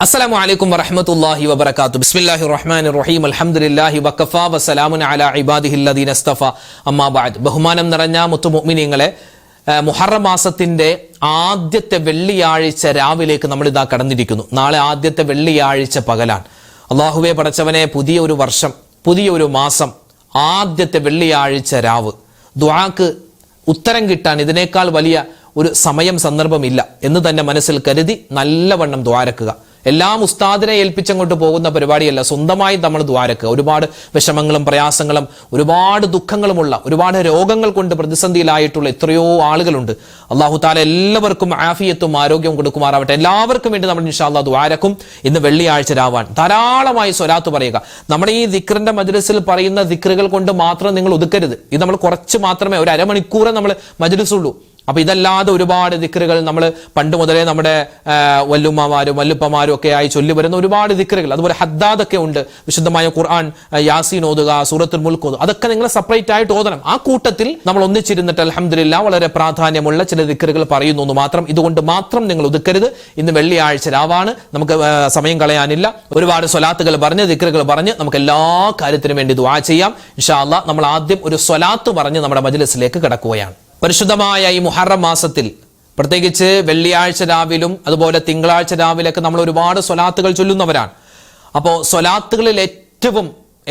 അസ്സലാമു അലൈക്കും വറഹ്മത്തുള്ളാഹി വബറകാതുഹു. ബിസ്മില്ലാഹിർ റഹ്മാനിർ റഹീം. അൽഹംദുലില്ലാഹി വഖഫാ വസ്സലാമുൻ അലാ ഇബാദിഹില്ലദീന ഇസ്തഫ. അമ്മാ ബഅദ്. ബഹുമാനം നിറഞ്ഞ മുത്തുമുഅ്മിനീങ്ങളെ, മുഹറം മാസത്തിന്റെ ആദ്യത്തെ വെള്ളിയാഴ്ച രാവിലേക്ക് നമ്മൾ ഇതാ കടന്നിരിക്കുന്നു. നാളെ ആദ്യത്തെ വെള്ളിയാഴ്ച പകലാണ്. അല്ലാഹുവേ പടച്ചവനെ, പുതിയ ഒരു വർഷം, പുതിയ ഒരു മാസം, ആദ്യത്തെ വെള്ളിയാഴ്ച രാവ്. ദുആക്ക് ഉത്തരം കിട്ടാൻ ഇതിനേക്കാൾ വലിയ ഒരു സമയം സന്ദർഭമില്ല എന്ന് തന്നെ മനസ്സിൽ കരുതി നല്ലവണ്ണം ദ്വാരക്കുക. എല്ലാം ഉസ്താദിനെ ഏൽപ്പിച്ചങ്ങോട്ട് പോകുന്ന പരിപാടിയല്ല, സ്വന്തമായി നമ്മൾ ദ്വാരക്കുക. ഒരുപാട് വിഷമങ്ങളും പ്രയാസങ്ങളും ഒരുപാട് ദുഃഖങ്ങളുമുള്ള, ഒരുപാട് രോഗങ്ങൾ കൊണ്ട് പ്രതിസന്ധിയിലായിട്ടുള്ള എത്രയോ ആളുകളുണ്ട്. അല്ലാഹു തആല എല്ലാവർക്കും ആഫിയത്തും ആരോഗ്യവും കൊടുക്കുമാറാവട്ടെ. എല്ലാവർക്കും വേണ്ടി നമ്മൾ ഇൻഷാ അല്ലാഹ് ദ്വാരക്കും. ഇന്ന് വെള്ളിയാഴ്ച രാവാൻ ധാരാളമായി സ്വലാത്ത് പറയുക. നമ്മുടെ ഈ ദിക്റിന്റെ മജ്ലിസിൽ പറയുന്ന ദിക്റുകൾ കൊണ്ട് മാത്രം നിങ്ങൾ ഒതുക്കരുത്. ഇത് നമ്മൾ കുറച്ച് മാത്രമേ, ഒരു അരമണിക്കൂറേ നമ്മൾ മജ്ലിസുള്ളൂ. അപ്പൊ ഇതല്ലാതെ ഒരുപാട് ദിക്റുകൾ നമ്മൾ പണ്ട് മുതലേ നമ്മുടെ വല്ലുമ്മമാരും വല്ലുപ്പമാരും ഒക്കെ ആയി ചൊല്ലി വരുന്ന ഒരുപാട് ദിക്റുകൾ, അതുപോലെ ഹദ്ദാദൊക്കെ ഉണ്ട്. വിശുദ്ധമായ ഖുർആൻ, യാസീൻ ഓതുക, സൂറത്തുൽ മുൽക്ക് ഓതുക, അതൊക്കെ നിങ്ങൾ സെപ്പറേറ്റ് ആയിട്ട് ഓതണം. ആ കൂട്ടത്തിൽ നമ്മൾ ഒന്നിച്ചിരുന്നിട്ട് അൽഹംദുലില്ലാഹ് വളരെ പ്രാധാന്യമുള്ള ചില ദിക്റുകൾ പറയുന്നു എന്ന് മാത്രം. ഇതുകൊണ്ട് മാത്രം നിങ്ങൾ ഒതുക്കരുത്. ഇന്ന് വെള്ളിയാഴ്ച രാവാണ്, നമുക്ക് സമയം കളയാനില്ല. ഒരുപാട് സ്വലാത്തുകൾ പറഞ്ഞ്, ദിക്റുകൾ പറഞ്ഞ് നമുക്ക് എല്ലാ കാര്യത്തിനും വേണ്ടി ദുആ ചെയ്യാം. ഇൻഷാ അല്ലാഹ് നമ്മൾ ആദ്യം ഒരു സ്വലാത്ത് പറഞ്ഞ് നമ്മുടെ മജ്ലിസിലേക്ക് കടക്കുകയാണ്. പരിശുദ്ധമായ ഈ മുഹറം മാസത്തിൽ പ്രത്യേകിച്ച് വെള്ളിയാഴ്ച രാവിലും അതുപോലെ തിങ്കളാഴ്ച രാവിലൊക്കെ നമ്മൾ ഒരുപാട് സ്വലാത്തുകൾ ചൊല്ലുന്നവരാണ്. അപ്പോൾ സ്വലാത്തുകളിൽ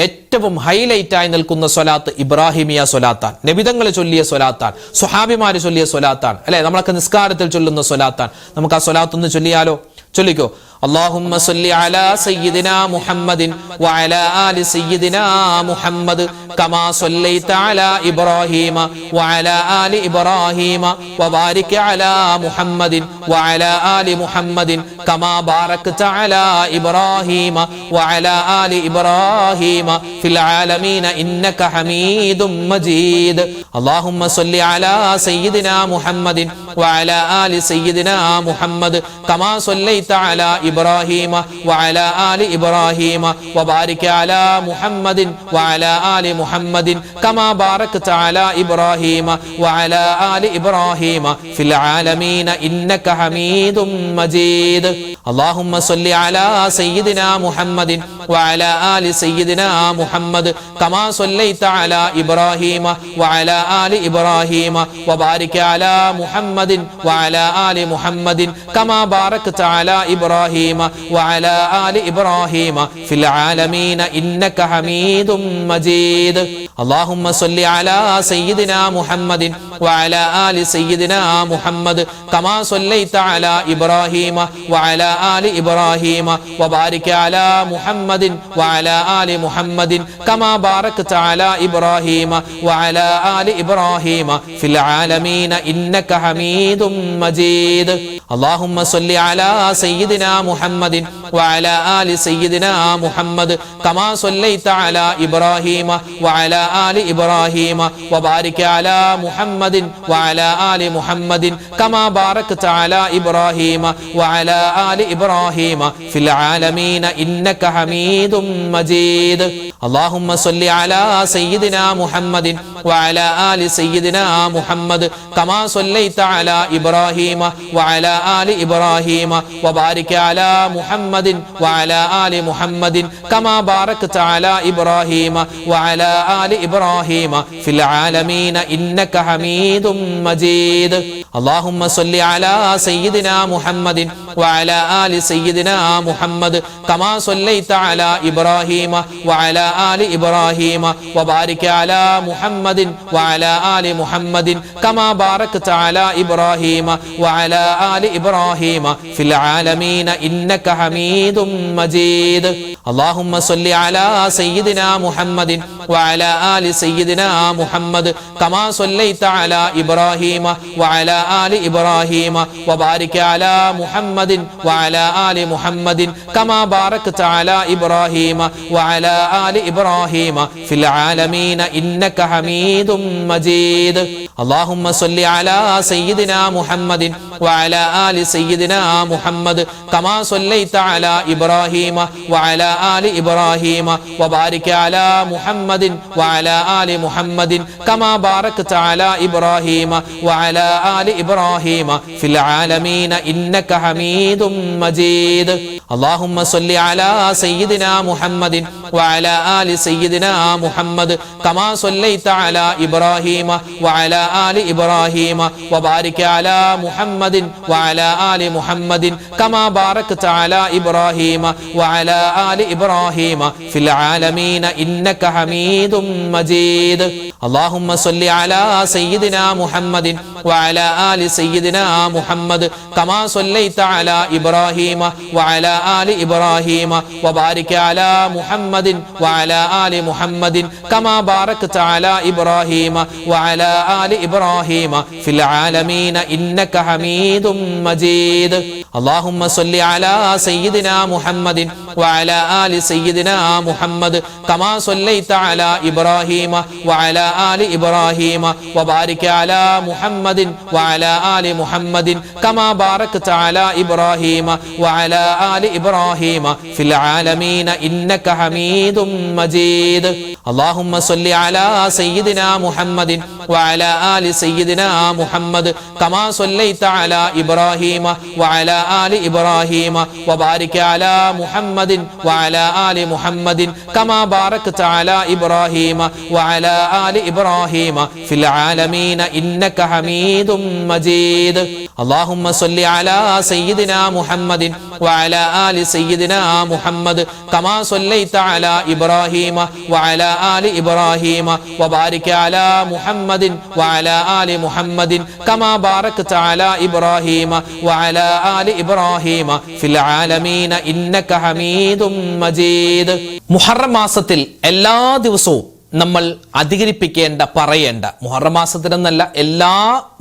ഏറ്റവും ഹൈലൈറ്റ് ആയി നിൽക്കുന്ന സ്വലാത്ത് ഇബ്രാഹിമിയ സ്വലാത്താണ്. നബിതങ്ങൾ ചൊല്ലിയ സ്വലാത്താണ്, സ്വഹാബിമാര് ചൊല്ലിയ സ്വലാത്താണ്, അല്ലെ? നമ്മളൊക്കെ നിസ്കാരത്തിൽ ചൊല്ലുന്ന സ്വലാത്താണ്. നമുക്ക് ആ സ്വലാത്തൊന്ന് ചൊല്ലിയാലോ? ചൊല്ലിക്കോ. അല്ലാഹുമ്മ സ്വല്ലി അലാ സയ്യിദിനാ മുഹമ്മദിൻ വഅലാ ആലി സയ്യിദിനാ മുഹമ്മദ് കമാ സ്വല്ലൈത അലാ ഇബ്രാഹീമ വഅലാ ആലി ഇബ്രാഹീമ വബാരിക് അലാ മുഹമ്മദിൻ വഅലാ ആലി മുഹമ്മദിൻ കമാ ബാറക്ത അലാ ഇബ്രാഹീമ വഅലാ ആലി ഇബ്രാഹീമ ഫിൽ ആലമീന ഇന്നക ഹമീദും മജീദ്. അല്ലാഹുമ്മ സ്വല്ലി അലാ സയ്യിദിനാ മുഹമ്മദിൻ വഅലാ ആലി സയ്യിദിനാ മുഹമ്മദ് കമാ സ്വല്ലൈത അലാ ഇബ്രാഹീമ വഅലാ ആലി ഇബ്രാഹീമ വബാരിക് അലാ മുഹമ്മദിൻ വഅലാ ആലി മുഹമ്മദിൻ കമാ ബാറക്ത അലാ ഇബ്രാഹീമ വഅലാ ആലി ഇബ്രാഹീമ ഫിൽ ആലമീന ഇന്നക ഹമീദും മജീദ്. അല്ലാഹുമ്മ സ്വല്ലി അലാ സയ്യിദിനാ മുഹമ്മദിൻ വഅലാ ആലി സയ്യിദിനാ മുഹമ്മദ് കമാ സ്വല്ലൈത അലാ ഇബ്രാഹീമ വഅലാ ആലി ഇബ്രാഹീമ വബാരിക് അലാ മുഹമ്മദിൻ വഅലാ ആലി മുഹമ്മദിൻ കമാ ബാറക്ത അലാ ഇബ്രാഹീമ വഅലാ ആലി ഇബ്രാഹീമ ഫിൽ ആലമീന ഇന്നക ഹമീദും മജീദ്. അല്ലാഹുമ്മ സ്വല്ലി അലാ സയ്യിദിനാ മുഹമ്മദിൻ വഅലാ ആലി സയ്യിദിനാ മുഹമ്മദ് കമാ സ്വല്ലൈത അലാ ഇബ്രാഹീമ വഅലാ ആലി ഇബ്രാഹീമ വബാരിക് അലാ മുഹമ്മദിൻ വഅലാ ആലി മുഹമ്മദിൻ കമാ ബാറക്ത അലാ ഇബ്രാഹീമ വഅലാ ആലി ഇബ്രാഹീമ ഫിൽ ആലമീന ഇന്നക ഹമീദും മജീദ്. അല്ലാഹുമ്മ സ്വല്ലി അലാ സയ്യിദിനാ മുഹമ്മദിൻ വഅലാ ആലി സയ്യിദിനാ മുഹമ്മദ് കമാ സ്വല്ലൈത അലാ ഇബ്രാഹീമ വഅലാ ആലി ഇബ്രാഹീമ വബാരിക് അലാ മുഹമ്മദിൻ വഅലാ ആലി മുഹമ്മദിൻ കമാ ബാറക്ത അലാ ഇബ്രാഹീമ വഅലാ ആലി ഇബ്രാഹീമ ഫിൽ ആലമീന ഇന്നക ഹമീദും മജീദ്. അല്ലാഹുമ്മ സ്വല്ലി അലാ സയ്യിദിനാ മുഹമ്മദിൻ വഅലാ ആലി സയ്യിദിനാ മുഹമ്മദ് കമാ സ്വല്ലൈത അലാ ഇബ്രാഹീമ വഅലാ ആലി ഇബ്രാഹീമ വബാരിക് അലാ മുഹമ്മദിൻ വഅലാ ആലി മുഹമ്മദിൻ കമാ ബാറക്ത അലാ ഇബ്രാഹീമ വഅലാ ആലി ഇബ്രാഹീമ ഫിൽ ആലമീന ഇന്നക ഹമീദും മജീദ്. അല്ലാഹുമ്മ സ്വല്ലി അലാ സയ്യിദിനാ മുഹമ്മദിൻ വഅലാ ആലി സയ്യിദിനാ മുഹമ്മദ് കമാ സ്വല്ലൈത അലാ ഇബ്രാഹീമ വഅലാ ആലി ഇബ്രാഹീമ വബാരിക് അലാ മുഹമ്മദിൻ വഅലാ ആലി മുഹമ്മദിൻ കമാ ബാറക്ത അലാ ഇബ്രാഹീമ വഅലാ ആലി ഇബ്രാഹീമ ഫിൽ ആലമീന ഇന്നക ഹമീദും മജീദ്. അല്ലാഹുമ്മ സ്വല്ലി അലാ സയ്യിദിനാ മുഹമ്മദിൻ വഅലാ ആലി സയ്യിദിനാ മുഹമ്മദ് കമാ സ്വല്ലൈത അലാ ഇബ്രാഹീമ വഅലാ ആലി ഇബ്രാഹീമ വബാരിക് അലാ മുഹമ്മദിൻ വഅലാ ആലി മുഹമ്മദിൻ കമാ ബാറക്ത അലാ ഇബ്രാഹീമ വഅലാ ആലി إبراهيم في العالمين إنك حميد مجيد اللهم صل على سيدنا محمد وعلى آل سيدنا محمد كما صليت على إبراهيم وعلى آل إبراهيم وبارك على محمد وعلى آل محمد كما باركت على إبراهيم وعلى آل إبراهيم في العالمين إنك حميد مجيد اللهم صل على سيدنا محمد وعلى آل سيدنا محمد كما صليت على إبراهيم وعلى آل إبراهيم وبارك على محمد وعلى آل محمد كما باركت على إبراهيم وعلى آل إبراهيم في العالمين إنك حميد مجيد اللهم صل على سيدنا محمد وعلى آل سيدنا محمد كما صليت على إبراهيم وعلى آل إبراهيم وبارك على محمد وعلى آل محمد كما باركت على إبراهيم وعلى آل إبراهيم في العالمين إنك حميد مجيد اللهم صل على سيدنا محمد وعلى آل سيدنا محمد كما صليت على إبراهيم وعلى آل إبراهيم وبارك على محمد وعلى آل محمد كما باركت على إبراهيم وعلى آل إبراهيم في العالمين إنك حميد مجيد اللهم صل على سيدنا محمد وعلى آل سيدنا محمد كما صليت على إبراهيم وعلى آل إبراهيم وبارك على محمد وعلى آل محمد كما باركت على إبراهيم وعلى آل إبراهيم في العالمين إنك حميد مجيد اللهم صل على سيدنا محمد وعلى آل سيدنا محمد كما صليت على إبراهيم وعلى آل إبراهيم وبارك على محمد وعلى آل محمد كما باركت على إبراهيم وعلى آل إبراهيم في العالمين إنك حميد مجيد മുഹറം മാസത്തിൽ എല്ലാ ദിവസവും നമ്മൾ അധികരിപ്പിക്കേണ്ട പറയേണ്ട മുഹറം മാസത്തിലെന്നല്ല എല്ലാ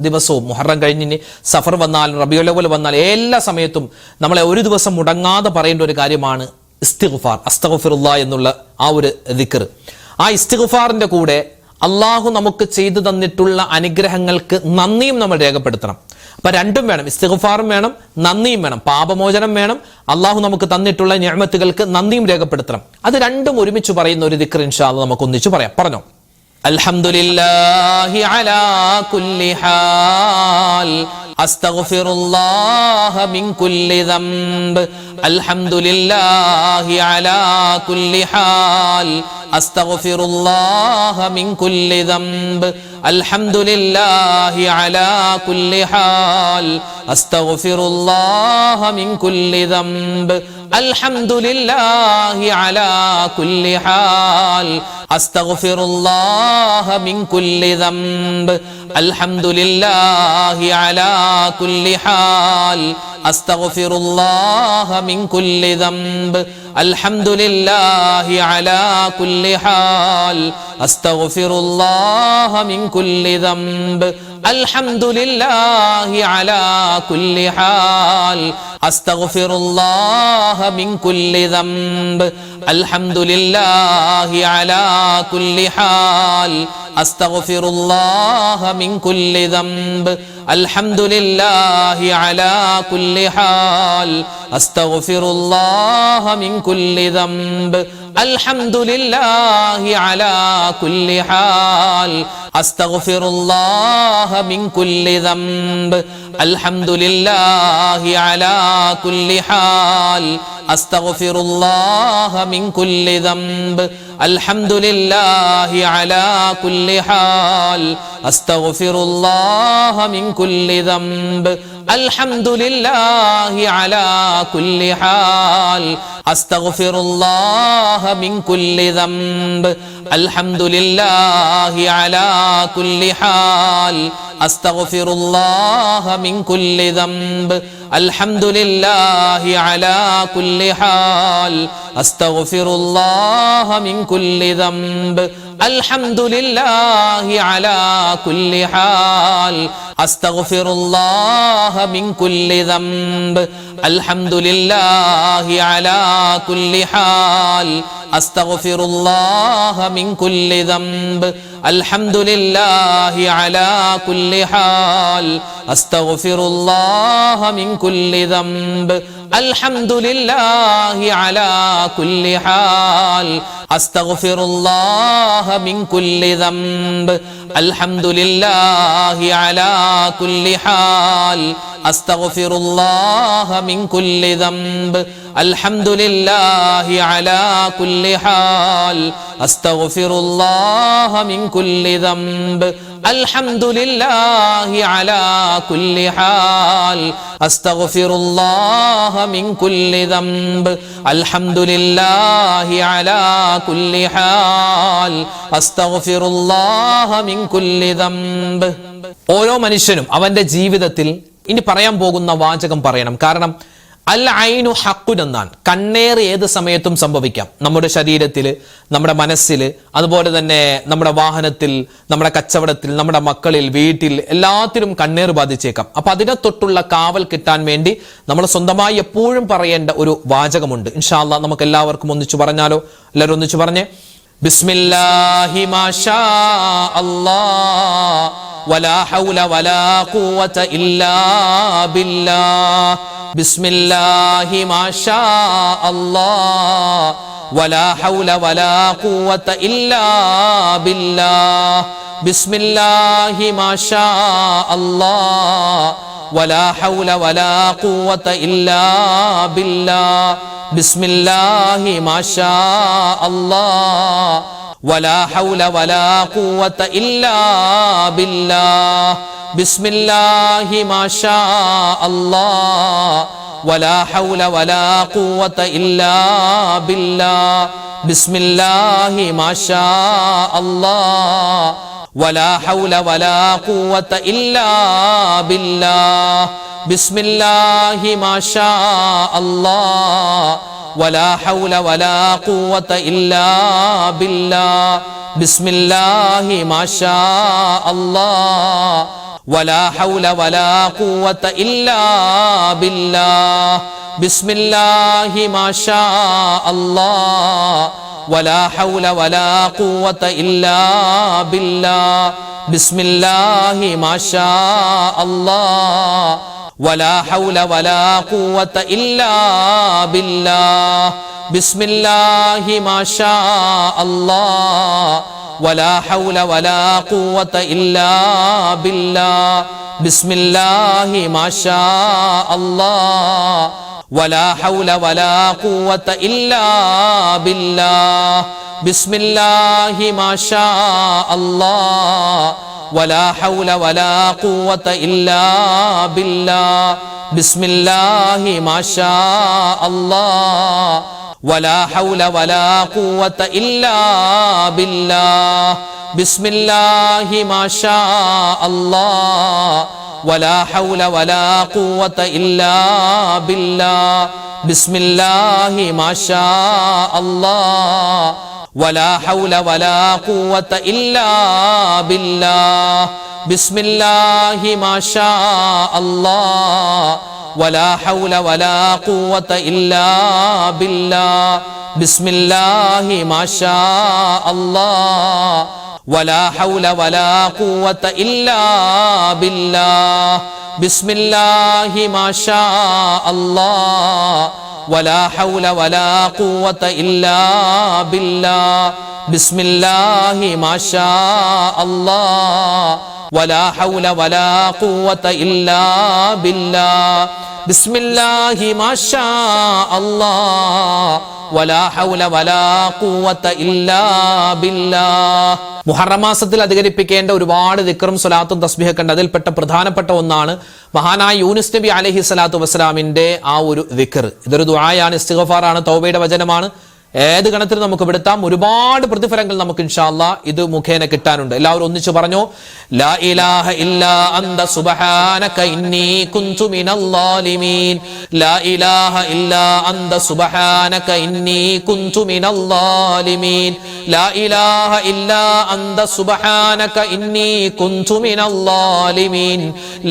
ദിവസവും മുഹറം കഴിഞ്ഞ് സഫർ വന്നാലും റബീഉൽ അവ്വൽ വന്നാലും എല്ലാ സമയത്തും നമ്മളെ ഒരു ദിവസം മുടങ്ങാതെ പറയേണ്ട ഒരു കാര്യമാണ് ഇസ്തിഗ്ഫാർ അസ്തഗ്ഫിറുല്ലാഹ് എന്നുള്ള ആ ഒരു ദിക്ർ ആ ഇസ്തിഗ്ഫാറിന്റെ കൂടെ അള്ളാഹു നമുക്ക് ചെയ്തു തന്നിട്ടുള്ള അനുഗ്രഹങ്ങൾക്ക് നന്ദിയും നമ്മൾ രേഖപ്പെടുത്തണം അപ്പൊ രണ്ടും വേണം ഇസ്തിഗ്ഫാറും വേണം നന്ദിയും വേണം പാപമോചനം വേണം അള്ളാഹു നമുക്ക് തന്നിട്ടുള്ള നിഅമത്തുകൾക്ക് നന്ദിയും രേഖപ്പെടുത്തണം അത് രണ്ടും ഒരുമിച്ച് പറയുന്ന ഒരു ദിക്ർ ഇൻഷാ അല്ലാഹ് നമുക്ക് ഒന്നിച്ച് പറയാം പറഞ്ഞോ അൽഹംദുലില്ലാഹി അലാ കുല്ലി ഹാൽ അസ്തഗ്ഫിറുല്ലാഹ മിൻ കുല്ലി ദംബ് അൽഹംദുലില്ലാഹി അലാ കുല്ലി ഹാൽ അസ്തഗ്ഫിറുല്ലാഹ മിൻ കുല്ലി ദംബ് അൽഹംദുലില്ലാഹി അലാ കുല്ലി ഹാൽ അസ്തഗ്ഫിറുല്ലാഹ മിൻ കുല്ലി ദംബ് അൽഹംദുലില്ലാഹി അലാ കുല്ലി ഹാൽ അസ്തഗ്ഫിറുല്ലാഹ മിൻ കുല്ലി ദംബ് അൽഹംദുലില്ലാഹി അലാ കുല്ലി ഹാൽ അസ്തഗ്ഫിറുല്ലാഹ മിൻ കുല്ലി ദംബ് അൽഹംദുലില്ലാഹി അലാ കുല്ലി ഹാൽ അസ്തഗ്ഫിറുല്ലാഹ മിൻ കുല്ലി ദംബ് അൽഹംദുലില്ലാഹി അലാ കുല്ലി ഹാൽ അസ്തഗ്ഫിറുല്ലാഹ മിൻ കുല്ലി ദംബ് അൽഹംദുലില്ലാഹി അലാ കുല്ലി ഹാൽ അസ്തഗ്ഫിറുല്ലാഹ മിൻ കുല്ലി ദംബ് അൽഹംദുലില്ലാഹി അലാ കുല്ലി ഹാൽ അസ്തഗ്ഫിറുല്ലാഹ മിൻ കുല്ലി ദംബ് അൽഹംദുലില്ലാഹി അലാ കുല്ലി ഹാൽ അസ്തഗ്ഫിറുല്ലാഹ മിൻ കുല്ലി ദംബ് അൽഹംദുലില്ലാഹി അലാ കുല്ലി ഹാൽ അസ്തഗ്ഫിറുല്ലാഹ മിൻ കുല്ലി ദംബ് അൽഹംദുലില്ലാഹി അലാ കുല്ലി ഹാൽ അസ്തഗ്ഫിറുല്ലാഹ മിൻ കുല്ലി ദംബ് അൽഹംദുലില്ലാഹി അലാ കുല്ലി ഹാൽ അസ്തഗ്ഫിറുല്ലാഹ മിൻ കുല്ലി ദംബ് അൽഹംദുലില്ലാഹി അലാ കുല്ലി ഹാൽ അസ്തഗ്ഫിറുല്ലാഹ മിൻ കുല്ലി ദംബ് അൽഹംദുലില്ലാഹി അലാ കുല്ലി ഹാൽ അസ്തഗ്ഫിറുല്ലാഹ മിൻ കുല്ലി ദംബ് അൽഹംദുലില്ലാഹി അലാ കുല്ലി ഹാൽ അസ്തഗ്ഫിറുല്ലാഹ മിൻ കുല്ലി ദംബ് അൽഹംദുലില്ലാഹി അലാ كل حال أستغفر الله من كل ذنب الحمد لله على كل حال أستغفر الله من كل ذنب الحمد لله على كل حال أستغفر الله من كل ذنب الحمد لله على كل حال أستغفر الله من كل ذنب الحمد لله على كل حال أستغفر الله من كل ذنب الحمد لله على كل حال أستغفر الله من كل ذنب الحمد لله على كل حال أستغفر الله من كل ذنب. ഓരോ മനുഷ്യനും അവന്റെ ജീവിതത്തിൽ ഇനി പറയാൻ പോകുന്ന വാചകം പറയണം. കാരണം അൽ ഐനു ഹഖുൻ എന്നാണ്. കണ്ണേർ ഏത് സമയത്തും സംഭവിക്കാം. നമ്മുടെ ശരീരത്തിൽ, നമ്മുടെ മനസ്സിൽ, അതുപോലെ തന്നെ നമ്മുടെ വാഹനത്തിൽ, നമ്മുടെ കച്ചവടത്തിൽ, നമ്മുടെ മക്കളിൽ, വീട്ടിൽ, എല്ലാത്തിലും കണ്ണേർ ബാധിച്ചേക്കാം. അപ്പൊ അതിനെ തൊട്ടുള്ള കാവൽ കിട്ടാൻ വേണ്ടി നമ്മൾ സ്വന്തമായി എപ്പോഴും പറയേണ്ട ഒരു വാചകമുണ്ട്. ഇൻഷാ അല്ലാഹ് നമുക്ക് എല്ലാവർക്കും ഒന്നിച്ചു പറഞ്ഞാലോ? എല്ലാവരും ഒന്നിച്ചു പറഞ്ഞേ. ബിസ്മില്ലാഹി മാഷാ അല്ലാഹ് വലാ ഹൗല വലാ ഖുവത ഇല്ലാ ബില്ലാഹ്. ബിസ്മില്ലാഹി മാഷാ അല്ലാഹ് വലാ ഹൗല വലാ ഖുവത ഇല്ലാ ബില്ലാഹ്. ബിസ്മില്ലാഹി മാഷാ അല്ലാഹ് വലാ ഹൗല വലാ ഖുവത ഇല്ലാ ബില്ലാഹ്. ബിസ്മില്ലാഹി മാഷാ അല്ലാഹ് വലാ ഹൗല വലാ ഖുവത ഇല്ലാ ബില്ലാഹ്. ബിസ്മില്ലാഹി മാഷാ അല്ലാഹ് വലാ ഹൗല വലാ ഖുവത ഇല്ലാ ബില്ലാഹ്. ബിസ്മില്ലാഹി മാഷാ അല്ലാഹ് വലാ ഹൗല വലാ ഖുവത ഇല്ലാ ബില്ലാഹ്. ബിസ്മില്ലാഹി മാഷാ അല്ലാഹ് വലാ ഹൗല വലാ ഖുവത ഇല്ലാ ബില്ലാഹ്. ബിസ്മില്ലാഹി മാഷാ അല്ലാഹ് വലാ ഹൗല വലാ ഖുവത ഇല്ലാ ബില്ലാഹ്. ബിസ്മില്ലാഹി മാഷാ അല്ലാഹ് വലാ ഹൗല വലാ ഖുവത ഇല്ലാ ബില്ലാഹ്. ബിസ്മില്ലാഹി മാഷാ അല്ലാഹ് വലാ ഹൗല വലാ ഖുവത ഇല്ലാ ബില്ലാഹ്. ബിസ്മില്ലാഹി മാഷാ അല്ലാഹ് വലാ ഹൗല വലാ ഖുവത ഇല്ലാ ബില്ലാഹ്. ബിസ്മില്ലാഹി മാഷാ അല്ലാഹ് വലാ ഹൗല വലാ ഖുവത ഇല്ലാ ബില്ലാഹ്. ബിസ്മില്ലാഹി മാഷാ അല്ലാഹ് വലാ ഹൗല വലാ ഖുവത ഇല്ലാ ബില്ലാഹ്. ബിസ്മില്ലാഹി മാഷാ അല്ലാഹ് വലാ ഹൗല വലാ ഖുവത ഇല്ലാ ബില്ലാഹ്. ബിസ്മില്ലാഹി മാഷാ അല്ലാഹ് വലാ ഹൗല വലാ ഖുവത ഇല്ലാ ബില്ലാഹ്. ബിസ്മില്ലാഹി മാഷാ അല്ലാഹ് വലാ ഹൗല വലാ ഖുവത ഇല്ലാ ബില്ലാഹ്. ബിസ്മില്ലാഹി മാഷാ അല്ലാഹ് വലാ ഹൗല വലാ ഖുവത ഇല്ലാ ബില്ലാഹ്. ബിസ്മില്ലാഹി മാഷാ അല്ലാഹ് വലാ ഹൗല വലാ ഖുവത ഇല്ലാ ബില്ലാഹ്. ബിസ്മില്ലാഹി മാഷാ അല്ലാഹ് വലാ ഹൗല വലാ ഖുവത ഇല്ലാ ബില്ലാഹ്. ബിസ്മില്ലാഹി മാഷാ അല്ലാഹ് വലാ ഹൗല വലാ ഖുവത ഇല്ലാ ബില്ലാഹ്. ബിസ്മില്ലാഹി മാഷാ അല്ലാഹ് വലാ ഹൗല വലാ ഖുവത ഇല്ലാ ബില്ലാഹ്. മുഹറം മാസത്തിൽ അധികരിപ്പിക്കേണ്ട ഒരുപാട് ദിക്റും സ്വലാത്തും തസ്ബീഹൊക്കെ ഉണ്ട്. അതിൽപ്പെട്ട പ്രധാനപ്പെട്ട ഒന്നാണ് മഹാനായ യൂനുസ് നബി അലൈഹി സ്വലാത്തു വസ്സലാമിന്റെ ആ ഒരു ദിക്ർ. ഇതൊരു ദുആയാണ്, ഇസ്തിഗ്ഫാറാണ്, തൗബയുടെ വചനമാണ്. ഏത് ഗണത്തിൽ നമുക്ക് പെടുത്താം. ഒരുപാട് പ്രതിഫലങ്ങൾ നമുക്ക് ഇൻഷാ അല്ലാഹ് ഇത് മുഖേന കിട്ടാനുണ്ട്. എല്ലാവരും ഒന്നിച്ചു പറഞ്ഞു. ലാ ഇലാഹ ഇല്ലാ അന്ത സുബ്ഹാനക ഇന്നി കുന്തു മിനൽ ളാലിമീൻ. ലാ ഇലാഹ ഇല്ലാ അന്ത സുബ്ഹാനക ഇന്നി കുന്തു മിനൽ ളാലിമീൻ. ലാ ഇലാഹ ഇല്ലാ അന്ത സുബ്ഹാനക ഇന്നി കുന്തു മിനൽ ളാലിമീൻ.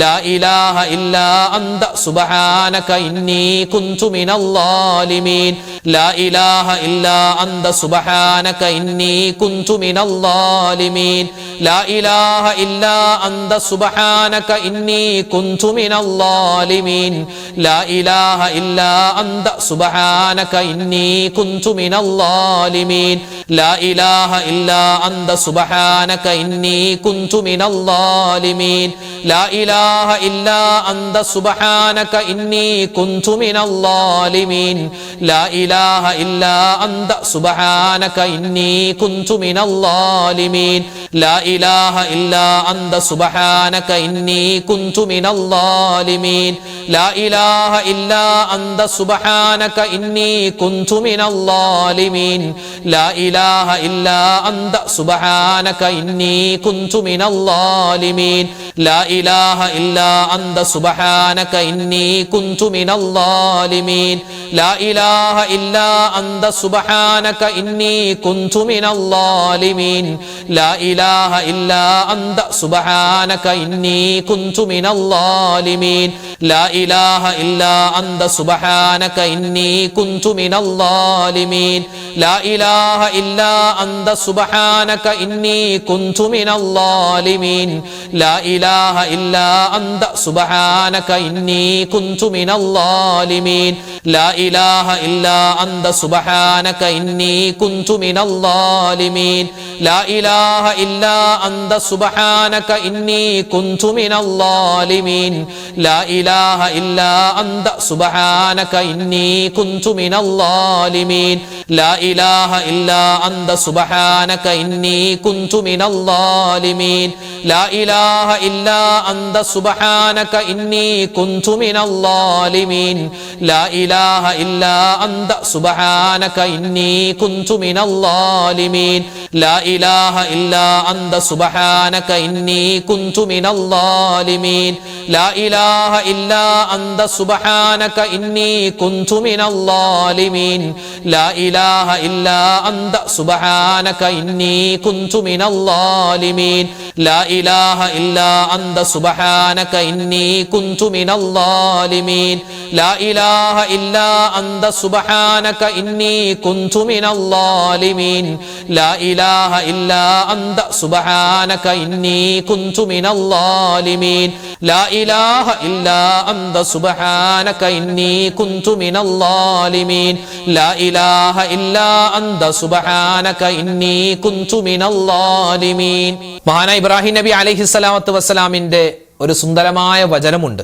ലാ ഇലാഹ ഇല്ലാ അന്ത സുബ്ഹാനക ഇന്നി കുന്തു മിനൽ ളാലിമീൻ. لا إله إلا أنت سبحانك إني كنت من الظالمين لا إله إلا أنت سبحانك إني كنت من الظالمين لا إله إلا أنت سبحانك إني كنت من الظالمين لا إله إلا أنت سبحانك إني كنت من الظالمين لا إله إلا أنت سبحانك إني كنت من الظالمين لا إله إلا أنت سبحانك إني كنت من الظالمين لا إله إلا أنت سبحانك إني كنت من الظالمين لا إله إلا أنت سبحانك إني كنت من الظالمين لا إله إلا أنت سبحانك إني كنت من الظالمين لا إله إلا أنت سبحانك إني كنت من الظالمين لا إله إلا أنت سبحانك إني كنت من الظالمين لا إله إلا أنت سبحانك إني كنت من الظالمين لا إله إلا أنت سبحانك إني كنت من الظالمين لا إله إلا أنت سبحانك إني كنت من الظالمين لا إله إلا أنت سبحانك إني كنت من الظالمين لا إله إلا أنت سبحانك إني كنت من الظالمين لا إله إلا أنت سبحانك إني كنت من الظالمين لا إله إلا أنت سبحانك إني كنت من الظالمين لا إله إلا أنت سبحانك إني كنت من الظالمين لا إله إلا أنت سبحانك إني كنت من الظالمين لا إله إلا أنت سبحانك إني كنت من الظالمين لا إله إلا أنت سبحانك إني كنت من الظالمين لا إله إلا أنت سبحانك إني كنت من الظالمين لا إله إلا أنت سبحانك إني كنت من الظالمين لا إله إلا أنت سبحانك إني كنت من الظالمين لا إله إلا أنت سبحانك إني كنت من الظالمين لا إله إلا أنت سبحانك إني كنت من الظالمين لا إله إلا أنت سبحانك إني كنت من الظالمين لا إله إلا أنت سبحانك إني كنت من الظالمين മഹാനായ ഇബ്രാഹിം നബി അലൈഹിസ്സലാത്തു വസ്സലാമിന്റെ ഒരു സുന്ദരമായ വചനമുണ്ട്.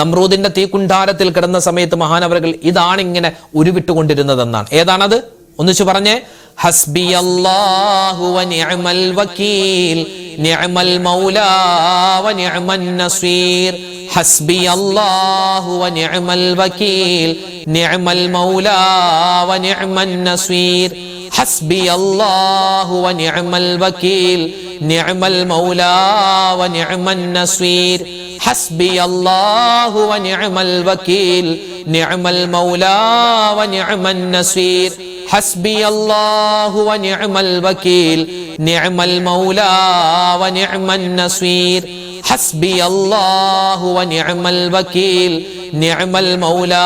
നമ്രൂദിന്റെ തീക്കുണ്ടാരത്തിൽ കിടന്ന സമയത്ത് മഹാനവറുകൾ ഇതാണ് ഇങ്ങനെ ഉരുവിട്ടുകൊണ്ടിരുന്നതെന്നാണ്. ഏതാണത്? ഒന്നിച്ചു പറഞ്ഞേ. ഹസ്ബിയല്ലാഹു വനിഅമൽ വകീൽ നിഅമൽ മൗലാ വനിഅമൻ നസീർ ഹസ്ബിയല്ലാഹു വനിഅമൽ വകീൽ നിഅമൽ മൗലാ വനിഅമൻ നസീർ ഹസ്ബിയല്ലാഹു വനിഅമൽ വകീൽ നിഅമൽ മൗലാ വനിഅമൻ നസീർ ഹസ്ബിയല്ലാഹു വനിഅമൽ വകീൽ നിഅമൽ മൗലാ വനിഅമൻ നസീർ ഹസ്ബിയല്ലാഹു വനിഅമൽ വകീൽ നിഅമൽ മൗലാ വനിഅമൻ നസീർ ഹസ്ബിയല്ലാഹു വനിഅമൽ വകീൽ നിഅമൽ മൗലാ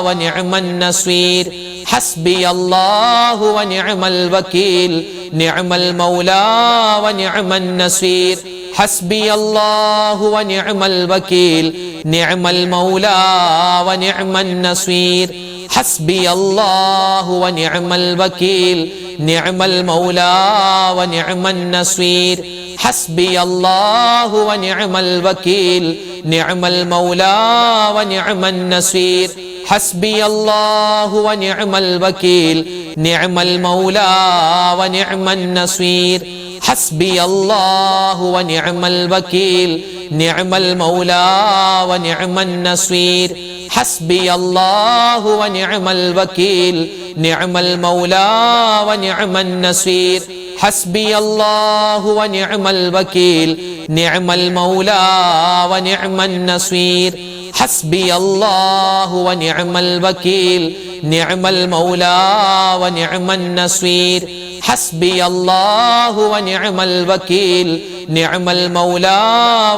വനിഅമൻ നസീർ ഹസ്ബിയല്ലാഹു വനിഅമൽ വകീൽ നിഅമൽ മൗലാ വനിഅമൻ നസീർ ഹസ്ബിയല്ലാഹു വനിഅമൽ വകീൽ നിഅമൽ മൗലാ വനിഅമൻ നസീർ ഹസ്ബിയല്ലാഹു വനിഅമൽ വകീൽ നിഅമൽ മൗലാ വനിഅമൻ നസീർ ഹസ്ബിയല്ലാഹു വനിഅമൽ വകീൽ നിഅമൽ മൗലാ വനിഅമൻ നസീർ ഹസ്ബിയല്ലാഹു വനിഅമൽ വകീൽ നിഅമൽ മൗലാ വനിഅമൻ നസീർ ഹസ്ബിയല്ലാഹു വനിഅമൽ വകീൽ നിഅമൽ മൗലാ വനിഅമൻ നസീർ ഹസ്ബിയല്ലാഹു വനിഅമൽ വകീൽ നിഅമൽ മൗലാ വനിഅമൻ നസീർ ഹസ്ബിയല്ലാഹു വനിഅമൽ വകീൽ നിഅമൽ മൗലാ വനിഅമൻ നസീർ ഹസ്ബിയല്ലാഹു വനിഅമൽ വകീൽ നിഅമൽ മൗലാ വനിഅമൻ നസീർ ഹസ്ബിയല്ലാഹു വനിഅമൽ വകീൽ നിഅമൽ മൗലാ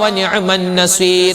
വനിഅമൻ നസീർ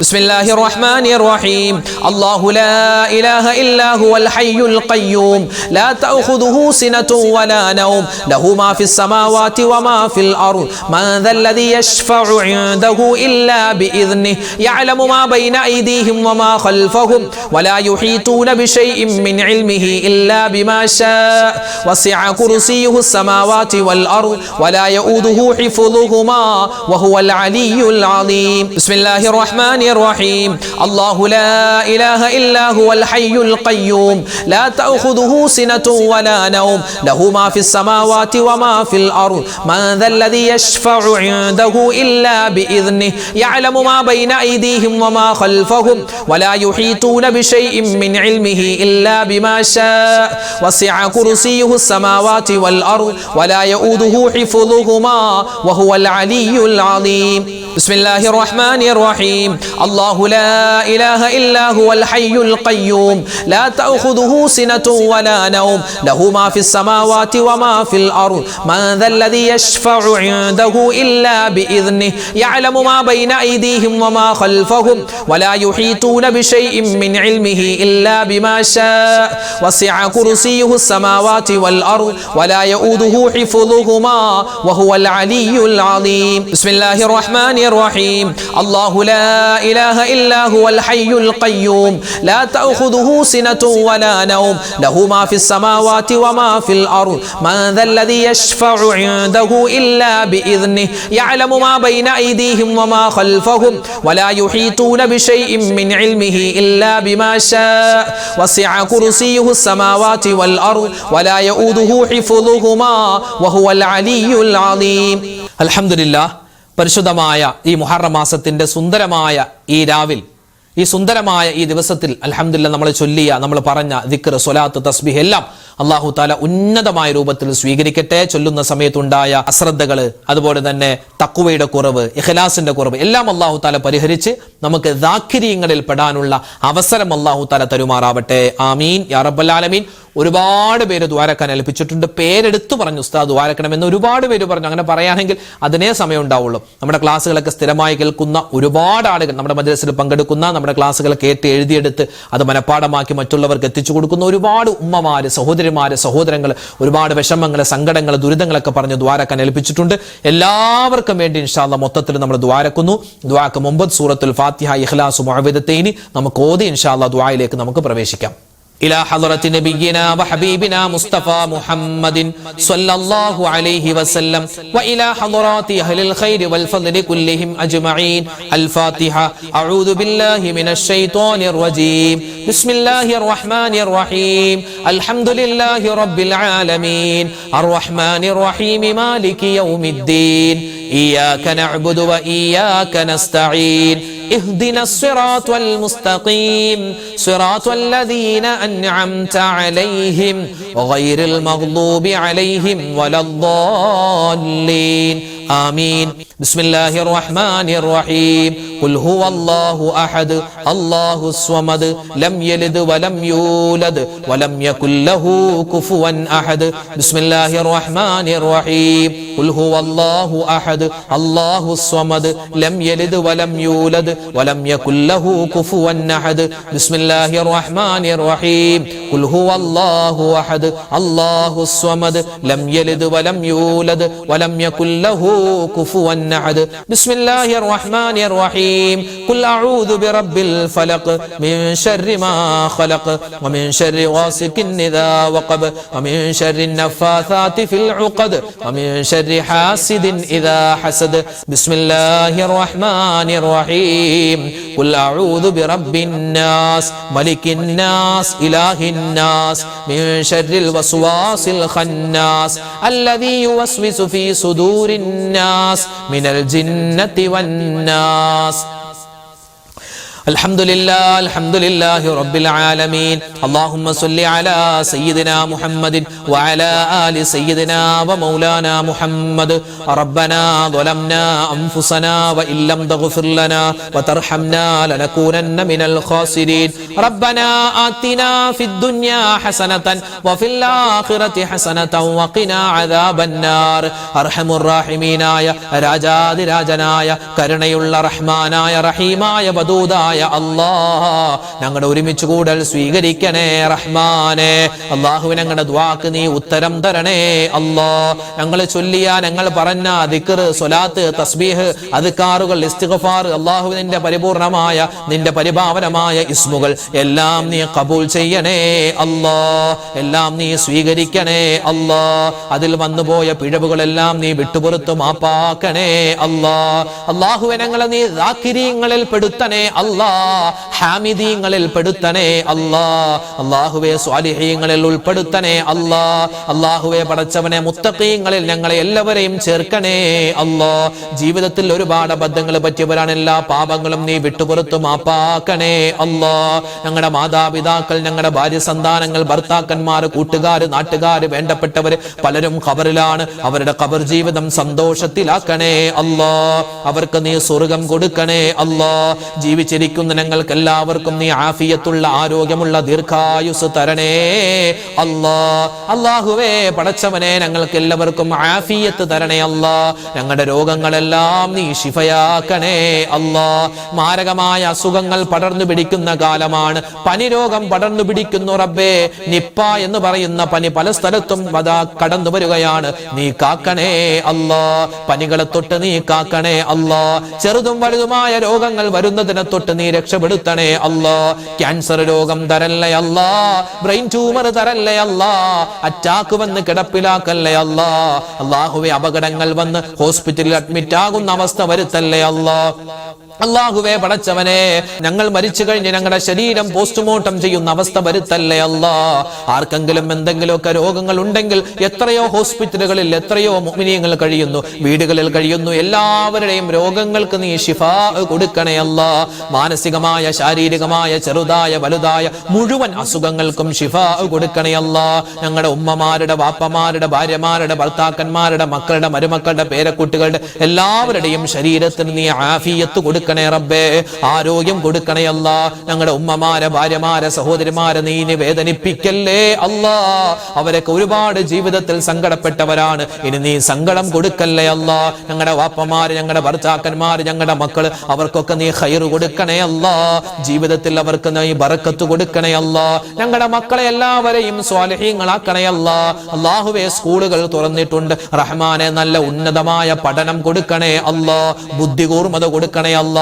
ബിസ്മില്ലാഹിർ റഹ്മാനിർ റഹീം അല്ലാഹു ലാ ഇലാഹ ഇല്ലാ ഹുവൽ ഹയ്യുൽ ഖയ്യൂം ലാ തഅഖുദുഹു സിനത്തുൻ വലാ നൗം ലഹു മാ ഫിസ് സമാവാതി വമാ ഫിൽ അർദ് മൻ ദല്ലദീ യശ്ഫഉ ഇൻദഹു ഇല്ലാ ബിഇذനിഹി യഅലമു മാ ബൈന അയ്ദീഹിം വമാ ഖൽഫഹും വലാ യുഹീതൂന ബിശൈഇൻ മിൻ ഇൽമിഹി ഇല്ലാ ബിമാ ശാഅ വസിഅ കുർസിയ്യുഹു السماوات والأرض ولا يؤوده حفظهما وهو العلي العظيم بسم الله الرحمن الرحيم الله لا إله إلا هو الحي القيوم لا تأخذه سنة ولا نوم له ما في السماوات وما في الأرض من ذا الذي يشفع عنده إلا بإذنه يعلم ما بين أيديهم وما خلفهم ولا يحيطون بشيء من علمه إلا بما شاء وسع كرسيه السماوات والأرض ولا يؤوده حفظهما وهو العلي العظيم بسم الله الرحمن الرحيم الله لا إله إلا هو الحي القيوم لا تأخذه سنة ولا نوم له ما في السماوات وما في الأرض من ذا الذي يشفع عنده إلا بإذنه يعلم ما بين أيديهم وما خلفهم ولا يحيطون بشيء من علمه إلا بما شاء وسع كرسيه السماوات والأرض ولا يؤوده حفظهما وهو العلي العظيم بسم الله الرحمن الرحيم الله لا إله إلا هو الحي القيوم لا تأخذه سنة ولا نوم له ما في السماوات وما في الأرض من ذا الذي يشفع عنده إلا بإذنه يعلم ما بين أيديهم وما خلفهم ولا يحيطون بشيء من علمه إلا بما شاء وسع كرسيه السماوات والأرض ولا يؤوده حفظهما وهو العلي العظيم الحمد لله പരിശുദ്ധമായ ഈ മുഹറം മാസത്തിന്റെ സുന്ദരമായ ഈ രാവിൽ ഈ സുന്ദരമായ ഈ ദിവസത്തിൽ അൽഹംദുലില്ലാഹ് നമ്മൾ ചൊല്ലിയ നമ്മൾ പറഞ്ഞ ദിക്ർ സ്വലാത്ത് തസ്ബീഹ് എല്ലാം അല്ലാഹു തആല ഉന്നതമായ രൂപത്തിൽ സ്വീകരിക്കട്ടെ. ചൊല്ലുന്ന സമയത്തുണ്ടായ അശ്രദ്ധകൾ, അതുപോലെ തന്നെ തഖ്വയുടെ കുറവ്, ഇഖ്ലാസിന്റെ കുറവ് എല്ലാം അല്ലാഹു തആല പരിഹരിച്ച് നമുക്ക് ദാക്കിരീങ്ങളിൽ പെടാനുള്ള അവസരം അല്ലാഹു തആല തരുമാറാവട്ടെ. ആമീൻ യാ റബ്ബൽ ആലമീൻ. ഒരുപാട് പേര് ദ്വാരക്കാൻ ഏൽപ്പിച്ചിട്ടുണ്ട്. പേരെടുത്തു പറഞ്ഞു ഉസ്താദ് ദ്വാരക്കണമെന്ന് ഒരുപാട് പേര് പറഞ്ഞു. അങ്ങനെ പറയുകയാണെങ്കിൽ അതിനേ സമയം ഉണ്ടാവുള്ളൂ. നമ്മുടെ ക്ലാസ്സുകളൊക്കെ സ്ഥിരമായി കേൾക്കുന്ന ഒരുപാട് ആളുകൾ, നമ്മുടെ മജ്‌ലിസിൽ പങ്കെടുക്കുന്ന, നമ്മുടെ ക്ലാസ്സുകൾ കേട്ട് എഴുതിയെടുത്ത് അത് മനഃപ്പാഠമാക്കി മറ്റുള്ളവർക്ക് എത്തിച്ചു കൊടുക്കുന്ന ഒരുപാട് ഉമ്മമാര്, സഹോദരിമാര്, സഹോദരങ്ങൾ ഒരുപാട് വിഷമങ്ങൾ, സങ്കടങ്ങൾ, ദുരിതങ്ങളൊക്കെ പറഞ്ഞ് ദ്വാരക്കാൻ ഏൽപ്പിച്ചിട്ടുണ്ട്. എല്ലാവർക്കും വേണ്ടി ഇൻഷാ അല്ലാഹ് മൊത്തത്തിൽ നമ്മൾ ദ്വാരക്കുന്നു. ദ്വാക്ക് മുമ്പ് സൂറത്തുൽ ഫാത്തിഹ, ഇഖ്ലാസ്, മുഅവ്വിദത്തൈനി നമുക്ക് ഓതി ഇൻഷാ അല്ലാഹ് ദ്വായിലേക്ക് നമുക്ക് പ്രവേശിക്കാം. إلى حضرة نبينا وحبيبنا مصطفى محمد صلى الله عليه وسلم وإلى حضرات أهل الخير والفضل كلهم أجمعين. الفاتحة. أعوذ بالله من الشيطان الرجيم. بسم الله الرحمن الرحيم. الحمد لله رب العالمين الرحمن الرحيم مالك يوم الدين إياك نعبد وإياك نستعين اهدنا الصراط المستقيم صراط الذين أنعمت عليهم غير المغضوب عليهم ولا الضالين آمين. بسم الله الرحمن الرحيم. قل هو الله أحد الله الصمد لم يلد ولم يولد ولم يكن له كفوا أحد. بسم الله الرحمن الرحيم. قل هو الله أحد الله الصمد لم يلد ولم يولد ولم يكن له كفوا أحد. بسم الله الرحمن الرحيم. قل هو الله أحد الله الصمد لم يلد ولم يولد ولم يكن له كفوا أحد. بسم الله الرحمن الرحيم. قل أعوذ برب الفلق من شر ما خلق ومن شر غاسق إذا وقب ومن شر النفاثات في العقد ومن شر حاسد إذا حسد. بسم الله الرحمن الرحيم. قل أعوذ برب الناس ملك الناس إله الناس من شر الوسواس الخناس الذي يوسوس في صدور الناس من الجنة والناس. അൽഹംദുലില്ലാഹി റബ്ബിൽ ആലമീൻ. അല്ലാഹുമ്മ സ്വല്ലി അലാ സയ്യിദിനാ മുഹമ്മദിൻ വഅലാ ആലി സയ്യിദിനാ വമൗലാനാ മുഹമ്മദ്. റബ്ബനാ ളലംനാ അൻഫുസനാ വഇല്ലം തഗ്ഫിർ ലനാ വതർഹംനാ ലനകൂനന്ന മിനൽ ഖാസിരീൻ. റബ്ബനാ ആതിനാ ഫിദ് ദുനിയാ ഹസനതൻ വഫിൽ ആഖിറതി ഹസനതൻ വഖിനാ അദാബന്നാർ. അർഹമുർ റഹീമീനായ രാജാതിരാജനായ കരുണയുള്ള റഹ്മാനായ റഹീമായ വദൂദായ അല്ലാഹ്, ഞങ്ങളുടെ ഒരുമിച്ച് കൂടൽ സ്വീകരിക്കണേ റഹ്മാനെ. അല്ലാഹു ഞങ്ങളുടെ ദുആക്ക് നീ ഉത്തരം തരണേ അല്ലാഹ്. ഞങ്ങൾ ചൊല്ലിയ ഞങ്ങൾ പറഞ്ഞ ദിക്ർ, സ്വലാത്ത്, തസ്ബീഹ്, അദ്കാറുകൾ, ഇസ്തിഗ്ഫാർ, അല്ലാഹു നിന്റെ പരിപൂർണമായ നിന്റെ പരിഭാവനമായ ഇസ്മുകൾ എല്ലാം നീ ഖബൂൽ ചെയ്യണേ അല്ലാഹ്. എല്ലാം നീ സ്വീകരിക്കണേ അല്ലാഹ്. അതിൽ വന്നുപോയ പിഴവുകളെല്ലാം നീ വിട്ടുപുറത്തു മാപ്പാക്കണേ അല്ലാഹ്. അല്ലാഹുവേ ഞങ്ങളെ നീ ദാക്കിരീങ്ങളിൽ പെടുത്തണേ അല്ലാഹ്. ഹാമിദീങ്ങളിൽ പെടുത്തണേ അല്ലാഹ്. അല്ലാഹുവേ സ്വാലിഹീങ്ങളിൽ ഉൾപ്പെടുത്തണേ അല്ലാഹ്. അല്ലാഹുവേ പടച്ചവനെ മുത്തഖീങ്ങളിൽ ഞങ്ങളെ എല്ലാവരെയും ചേർക്കണേ അല്ലാഹ്. ജീവിതത്തിൽ ഒരുപാട് അബദ്ധങ്ങൾ പറ്റിയവരാണ്. എല്ലാ പാപങ്ങളും നീ വിട്ടുപുറത്തു മാപ്പാക്കണേ അല്ലാഹ്. ഞങ്ങളുടെ മാതാപിതാക്കൾ, ഞങ്ങളുടെ ഭാര്യ സന്താനങ്ങൾ, ഭർത്താക്കന്മാർ, കൂട്ടുകാർ, നാട്ടുകാർ, വേണ്ടപ്പെട്ടവർ പലരും ഖബറിലാണ്. അവരുടെ ഖബർ ജീവിതം സന്തോഷത്തിലാക്കണേ അല്ലാഹ്. അവർക്ക് നീ സ്വർഗം കൊടുക്കണേ അല്ലാഹ്. ജീവിച്ചിരിക്കുന്ന ഞങ്ങൾക്ക് എല്ലാവർക്കും നീ ആഫിയത്തുള്ള ആരോഗ്യമുള്ള ദീർഘായുസ് തരണേ അല്ലാഹ്. അല്ലാഹുവേ പടച്ചവനെ ഞങ്ങൾക്ക് എല്ലാവർക്കും ആഫിയത്ത് തരണേ അല്ലാഹ്. ഞങ്ങളുടെ രോഗങ്ങളെല്ലാം നീ ശിഫയാക്കണേ അല്ലാഹ്. മാരകമായ അസുഖങ്ങൾ പടർന്നു പിടിക്കുന്ന കാലമാണ്. പനി രോഗം പടർന്നു പിടിക്കുന്നു റബ്ബേ. നിപ്പ എന്ന് പറയുന്ന പനി പല സ്ഥലത്തും കടന്നു വരികയാണ്. നീ കാക്കണേ അല്ലാഹ്. പനികളെ തൊട്ട് നീ കാക്കണേ അല്ലാഹ്. ചെറുതും വലുതുമായ രോഗങ്ങൾ വരുന്നതിനെ തൊട്ട് നീ രക്ഷപ്പെടുത്തണേ അല്ലാഹ്. ക്യാൻസർ രോഗം തരല്ലേ അല്ലാഹ്. ബ്രെയിൻ ട്യൂമർ തരല്ലേ അല്ലാഹ്. അറ്റാക്ക് വന്ന് കിടപ്പിലാക്കല്ലേ അല്ലാഹ്. അല്ലാഹുവേ അപകടങ്ങൾ വന്ന് ഹോസ്പിറ്റലിൽ അഡ്മിറ്റ് ആകുന്ന അവസ്ഥ വരുത്തല്ലേ അല്ലാഹ്. അല്ലാഹുവേ പടച്ചവനെ ഞങ്ങൾ മരിച്ചു കഴിഞ്ഞ് ഞങ്ങളുടെ ശരീരം പോസ്റ്റ്മോർട്ടം ചെയ്യുന്ന അവസ്ഥ വരുത്തല്ലേ അല്ലാഹ്. ആർക്കെങ്കിലും എന്തെങ്കിലുമൊക്കെ രോഗങ്ങൾ ഉണ്ടെങ്കിൽ എത്രയോ ഹോസ്പിറ്റലുകളിൽ എത്രയോ മുഅ്മിനീങ്ങൾ കഴിയുന്നു, വീടുകളിൽ കഴിയുന്നു. എല്ലാവരുടെയും രോഗങ്ങൾക്ക് നീ ശിഫാ കൊടുക്കണേ അല്ലാഹ്. മാനസികമായ, ശാരീരികമായ, ചെറുതായ വലുതായ മുഴുവൻ അസുഖങ്ങൾക്കും ശിഫാ കൊടുക്കണേ അല്ലാഹ്. ഞങ്ങളുടെ ഉമ്മമാരുടെ, വാപ്പമാരുടെ, ഭാര്യമാരുടെ, ഭർത്താക്കന്മാരുടെ, മക്കളുടെ, മരുമക്കളുടെ, പേരക്കുട്ടികളുടെ എല്ലാവരുടെയും ശരീരത്തിന് നീ ആഫിയത്ത് കൊടുക്കണേ റബ്ബേ. ആരോഗ്യം കൊടുക്കണേ അല്ലാഹ്. ഞങ്ങളുടെ ഉമ്മമാരെ, ഭാര്യമാരെ, സഹോദരിമാരെ നീ വേദനിപ്പിക്കല്ലേ അല്ലാഹ്. അവരൊക്കെ ഒരുപാട് ജീവിതത്തിൽ സങ്കടപ്പെട്ടവരാണ്. ഇനി നീ സങ്കടം കൊടുക്കല്ലേ അല്ലാഹ്. ഞങ്ങളുടെ വാപ്പമാര്, ഞങ്ങളുടെ ഭർത്താക്കന്മാര്, ഞങ്ങളുടെ മക്കള് അവർക്കൊക്കെ നീ ഖൈർ കൊടുക്കണേ അല്ലാഹ്. ജീവിതത്തിൽ അവർക്ക് നീ ബറക്കത്ത് കൊടുക്കണേ അല്ലാഹ്. ഞങ്ങളുടെ മക്കളെ എല്ലാവരെയും സ്വാലിഹീങ്ങളാക്കണേ അല്ലാഹ്. അല്ലാഹുവേ സ്കൂളുകൾ തുറന്നിട്ടുണ്ട് റഹ്മാനെ. നല്ല ഉന്നതമായ പഠനം കൊടുക്കണേ അല്ലാഹ്. ബുദ്ധി കൂർമ്മത കൊടുക്കണേ അല്ലാഹ്.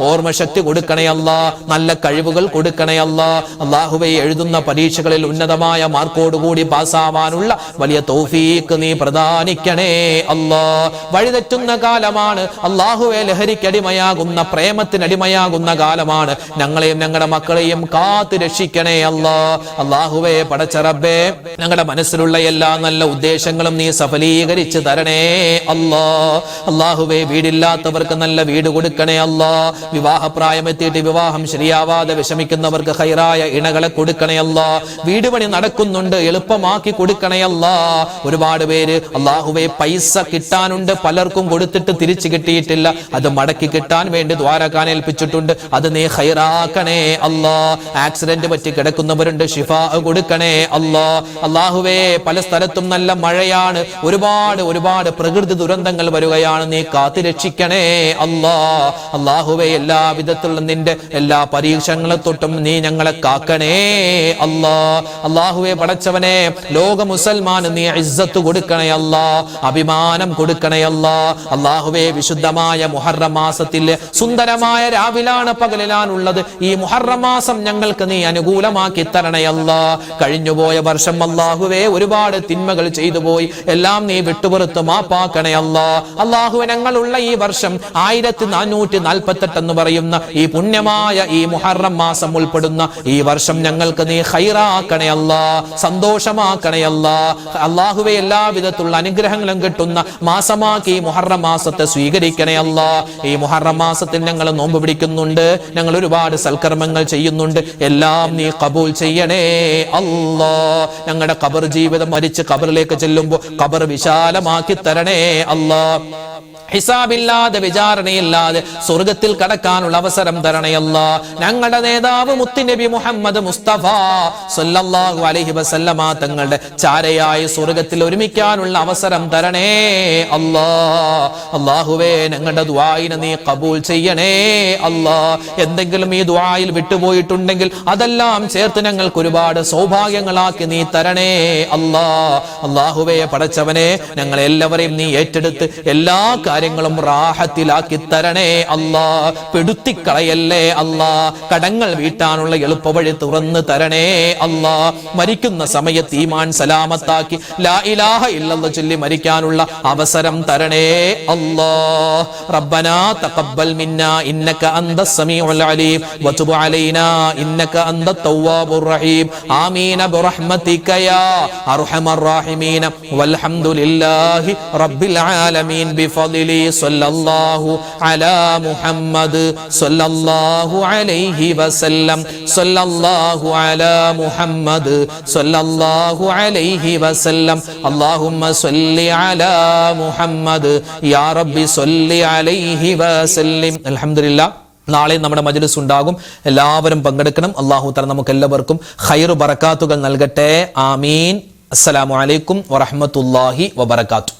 ഓർമ്മശക്തി കൊടുക്കണേ അല്ലാഹ്. നല്ല കഴിവുകൾ കൊടുക്കണേ അല്ലാഹ്. അല്ലാഹുവേ എഴുതുന്ന പരീക്ഷകളിൽ ഉന്നതമായ മാർക്കോടുകൂടി പാസ്സാവാനുള്ള വലിയ തൗഫീഖ് നീ പ്രദാനിക്കണേ അല്ലാഹ്. വഴിതെറ്റുന്ന കാലമാണ് അല്ലാഹുവേ. ലഹരിക്കടിമയാകുന്ന, പ്രേമത്തിനടിമയാകുന്ന കാലമാണ്. ഞങ്ങളെയും ഞങ്ങളുടെ മക്കളെയും കാത്തു രക്ഷിക്കണേ അല്ലാഹ്. അല്ലാഹുവേ പടച്ച റബ്ബേ, ഞങ്ങളുടെ മനസ്സിലുള്ള എല്ലാ നല്ല ഉദ്ദേശങ്ങളും നീ സഫലീകരിച്ച് തരണേ അല്ലാഹ്. അല്ലാഹുവേ വീടില്ലാത്തവർക്ക് നല്ല വീട് കൊടുക്കണേ അല്ലാഹ്. വിവാഹപ്രായമെത്തിയിട്ട് വിവാഹം ശരിയാവാതെ വിഷമിക്കുന്നവർക്ക് ഖൈറായ ഇണകളെ കൊടുക്കണേ അല്ലാഹ്. വീട് പണി നടക്കുന്നുണ്ട്, എളുപ്പമാക്കി കൊടുക്കണേ അല്ലാഹ്. ഒരുപാട് പേര് അല്ലാഹുവേ പൈസ കിട്ടാനുണ്ട്, പലർക്കും കൊടുത്തിട്ട് തിരിച്ചു കിട്ടിയിട്ടില്ല. അത് മടക്കി കിട്ടാൻ വേണ്ടി ദ്വാരക്കാൻ ഏൽപ്പിച്ചിട്ടുണ്ട്. അത് നീ ഖൈറാക്കണേ അല്ലാഹ്. ആക്സിഡന്റ് പറ്റി കിടക്കുന്നവരുണ്ട്, ശിഫാ കൊടുക്കണേ അല്ലാഹ്. അല്ലാഹുവേ പല സ്ഥലത്തും നല്ല മഴയാണ്, ഒരുപാട് പ്രകൃതി ദുരന്തങ്ങൾ വരികയാണ്. നീ കാത്തുരക്ഷിക്കണേ അല്ലാഹ്. അല്ലാഹുവേ എല്ലാ വിധത്തിലുള്ള നിന്റെ എല്ലാ പരീക്ഷണങ്ങളെ തൊട്ടും നീ ഞങ്ങളെ കാക്കണേ അല്ലാഹ്. അല്ലാഹുവേ പടച്ചവനെ ലോക മുസൽമാന് നീ ഇസ്സത്ത് കൊടുക്കണേ അല്ലാഹ്. അഭിമാനം കൊടുക്കണേ അല്ലാഹ്. അല്ലാഹുവേ വിശുദ്ധമായ മുഹറം മാസത്തിലെ സുന്ദരമായ രാവിലാണ് പകലിലാണുള്ളത്. ഈ മുഹറം മാസം ഞങ്ങൾക്ക് നീ അനുകൂലമാക്കി തരണേ അല്ലാഹ്. കഴിഞ്ഞുപോയ വർഷം അല്ലാഹുവേ ഒരുപാട് തിന്മകൾ ചെയ്തു പോയി, എല്ലാം നീ വിട്ടുപുറത്ത് മാപ്പാക്കണേ അല്ലാഹ്. അല്ലാഹുവേ ഞങ്ങളുള്ള ഈ വർഷം 1440 48 എന്ന് പറയുന്ന ഈ പുണ്യമായ ഈ മുഹറം മാസം ഉൾപ്പെടുന്ന ഈ വർഷം ഞങ്ങൾക്ക് നീ ഖൈറാക്കണേ അല്ലാ, സന്തോഷമാക്കണേ അല്ലാ. അല്ലാഹുവേ, എല്ലാവിധത്തിലുള്ള അനുഗ്രഹങ്ങളും കിട്ടുന്ന മാസമാക്കി ഈ മുഹറം മാസത്തെ സ്വീകരിക്കണേ അല്ലാ. ഈ മുഹറം മാസത്തിൽ ഞങ്ങൾ നോമ്പ് പിടിക്കുന്നുണ്ട്, ഞങ്ങൾ ഒരുപാട് സൽക്കർമ്മങ്ങൾ ചെയ്യുന്നുണ്ട്, എല്ലാം നീ കബൂൽ ചെയ്യണേ അല്ലാ. ഞങ്ങളുടെ ഖബർ ജീവിതം മരിച്ച് ഖബറിലേക്ക് ചെല്ലുമ്പോൾ ഖബർ വിശാലമാക്കി തരണേ അല്ലാ. ഹിസാബില്ലാതെ വിചാരണയില്ലാതെ സ്വർഗത്തിൽ കടക്കാനുള്ള അവസരം തരണയല്ല. ഞങ്ങളുടെ നേതാവ് മുത്തുനബി മുഹമ്മദ് മുസ്തഫ സല്ലല്ലാഹു അലൈഹി വസല്ലമ തങ്ങളുടെ ചാരയായി സ്വർഗത്തിൽ ഒരുമിക്കാനുള്ള അവസരം തരണേ അല്ലാ. അല്ലാഹുവേ, ഞങ്ങളുടെ ദുആയിനെ നീ കബൂൽ ചെയ്യണേ അല്ലാ. എന്തെങ്കിലും ഈ ദുആയിൽ വിട്ടുപോയിട്ടുണ്ടെങ്കിൽ അതെല്ലാം ചേർത്ത് ഞങ്ങൾക്ക് ഒരുപാട് സൗഭാഗ്യങ്ങളാക്കി നീ തരണേ അല്ലാ. അല്ലാഹുവേ, പടച്ചവനെ, ഞങ്ങളെല്ലാവരെയും നീ ഏറ്റെടുത്ത് എല്ലാ കാര്യങ്ങളും റാഹത്തിലാക്കി തരണേ അല്ലാ. പെടുത്തിക്കളയല്ലേ അല്ലാ. കടങ്ങൾ വീട്ടാനുള്ള എളുപ്പവഴി തുറന്നു തരണേ അല്ലാ. മരിക്കുന്ന സമയത്ത് ഈമാൻ സലാമത്താക്കി ലാ ഇലാഹ ഇല്ലല്ലാഹ് ചൊല്ലി മരിക്കാനുള്ള അവസരം തരണേ അല്ലാ. റബ്ബനാ തഖബ്ബൽ മിന്നാ ഇന്നക അന്തസ് സമീഉൽ അലീം വതുബ് അലൈനാ ഇന്നക അന്തത് തവ്വാബുർ റഹീം. ആമീൻ ബിറഹ്മതിക യാ അർഹമർ റഹീമീൻ. വൽഹംദുലില്ലാഹി റബ്ബിൽ ആലമീൻ ബിഫദ്ലി സല്ലല്ലാഹു അലാ മുഹമ്മദ് സല്ലല്ലാഹു അലൈഹി വസല്ലം. സല്ലല്ലാഹു അലാ മുഹമ്മദ് സല്ലല്ലാഹു അലൈഹി വസല്ലം. അല്ലാഹുമ്മ സ്വല്ലി അലാ മുഹമ്മദ് യാ റബ്ബി സ്വല്ലി അലൈഹി വസല്ലം. അൽഹംദുലില്ലാഹ്, നാളെ നമ്മുടെ മജ്ലിസ് ഉണ്ടാകും, എല്ലാവരും പങ്കെടുക്കണം. അല്ലാഹു തആല നമുക്ക് എല്ലാവർക്കും ഖൈർ ബറകാത്തുകൾ നൽകട്ടെ. ആമീൻ. അസ്സലാമു അലൈക്കും വറഹ്മത്തുള്ളാഹി വബറകാതുഹു.